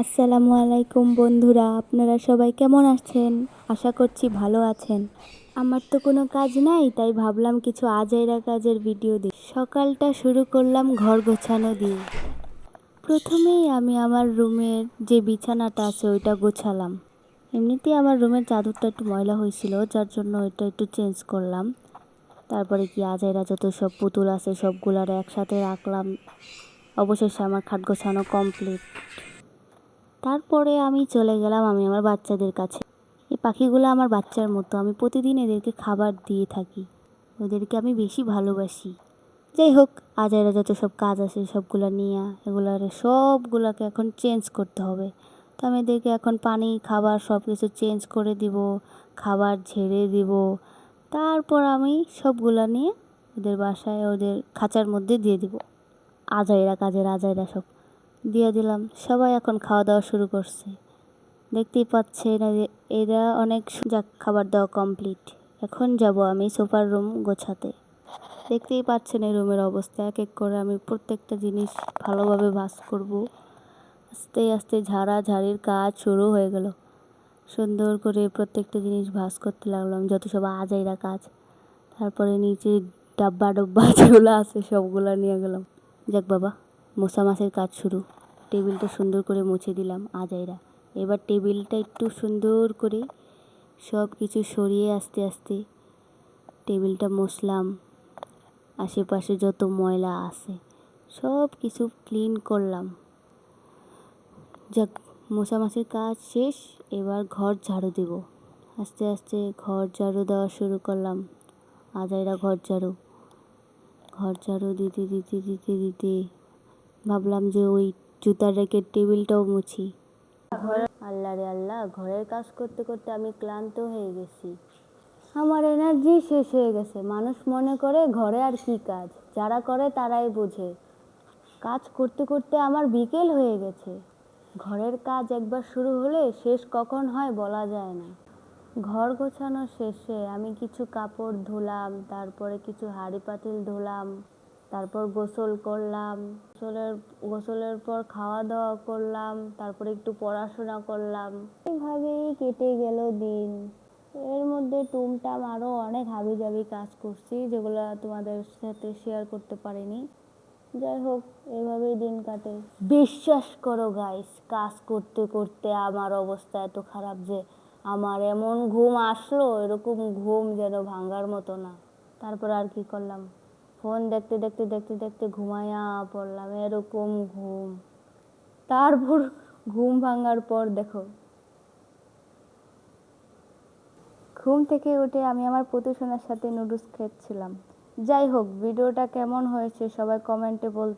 আসসালামু আলাইকুম বন্ধুরা, আপনারা সবাই কেমন আছেন? আশা করছি ভালো আছেন। আমার তো কোনো কাজ নাই, তাই ভাবলাম কিছু আজাইরা কাজের ভিডিও দিই। সকালটা শুরু করলাম ঘর গোছানো দিয়ে। প্রথমেই আমি আমার রুমের যে বিছানাটা আছে ওইটা গোছালাম। এমনিতেই আমার রুমের চাদরটা একটু ময়লা হয়েছিল, যার জন্য ওইটা একটু চেঞ্জ করলাম। তারপরে কি আজাইরা যত সব পুতুল আছে সবগুলার একসাথে রাখলাম। অবশেষে আমার খাট গোছানো কমপ্লিট। তারপরে আমি চলে গেলাম আমার বাচ্চাদের কাছে। এই পাখিগুলো আমার বাচ্চার মতো, আমি প্রতিদিন এদেরকে খাবার দিয়ে থাকি। ওদেরকে আমি বেশি ভালোবাসি। যাই হোক, আজাইরা যত সব কাজ আছে সবগুলো নিয়ে সবগুলোকে এখন চেঞ্জ করতে হবে। তো আমি এদেরকে এখন পানি খাবার সব কিছু চেঞ্জ করে দিব, খাবার ঝেড়ে দিব। তারপর আমি সবগুলা নিয়ে ওদের বাসায় ওদের খাঁচার মধ্যে দিয়ে দিব। আজাইরা সব দিয়ে দিলাম। সবাই এখন খাওয়া দাওয়া শুরু করছে। দেখতেই পাচ্ছেন এরা অনেক যাক, খাবার দাওয়া কমপ্লিট। এখন যাব আমি সোফার রুম গোছাতে। দেখতেই পাচ্ছেন এই রুমের অবস্থা। এক এক করে আমি প্রত্যেকটা জিনিস ভালোভাবে ভাঁজ করব। আস্তে আস্তে ঝাড়াঝাড়ির কাজ শুরু হয়ে গেল। সুন্দর করে প্রত্যেকটা জিনিস ভাঁজ করতে লাগলাম, যত সব আজাইরা কাজ। তারপরে নিচে ডাব্বা যেগুলো আছে সবগুলো নিয়ে গেলাম। যাক বাবা, মশা মাছের কাজ শুরু। টেবিলটা সুন্দর করে মুছে দিলাম আজাইরা। এবার টেবিলটা একটু সুন্দর করে সব কিছু সরিয়ে আস্তে আস্তে টেবিলটা মুছলাম। আশেপাশে যত ময়লা আছে সব কিছু ক্লিন করলাম। যাক, মশা মাছের কাজ শেষ। এবার ঘর ঝাড়ু দেব। আস্তে আস্তে ঘর ঝাড়ু দেওয়া শুরু করলাম। আজাইরা ঘর ঝাড়ু দিতে দিতে দিতে দিতে ভাবলাম যে ওই জুতার রেকের টেবিলটাও মুছি। আল্লাহ রে আল্লাহ, ঘরের কাজ করতে করতে আমি ক্লান্ত হয়ে গেছি। আমার এনার্জি শেষ হয়ে গেছে। মানুষ মনে করে ঘরে আর কি কাজ, যারা করে তারাই বোঝে। কাজ করতে করতে আমার বিকেল হয়ে গেছে। ঘরের কাজ একবার শুরু হলে শেষ কখন হয় বলা যায় না। ঘর গোছানো শেষে আমি কিছু কাপড় ধুলাম, তারপরে কিছু হাঁড়ি পাতিল ধুলাম, তারপর গোসল করলাম। গোসলের পর খাওয়া দাওয়া করলাম, তারপরে একটু পড়াশোনা করলাম। এইভাবেই কেটে গেল দিন। এর মধ্যে টুমটাম আরও অনেক হাবিজাবি কাজ করছি, যেগুলো তোমাদের সাথে শেয়ার করতে পারিনি। যাই হোক, এভাবেই দিন কাটে। বিশ্বাস করো গাইস, কাজ করতে করতে আমার অবস্থা এত খারাপ যে আমার এমন ঘুম আসলো, এরকম ঘুম যেন ভাঙার মতো না। তারপর আর কি করলাম, ফোন দেখতে দেখতে দেখতে দেখতে ঘুমাইয়া পড়লাম। এরকম ঘুম। তারপর ঘুম ভাঙার পর দেখো, ঘুম থেকে উঠে আমি আমার পুতুসোনার সাথে নুডলস খাচ্ছিলাম। যাই হোক, ভিডিওটা কেমন হয়েছে সবাই কমেন্টে বলতে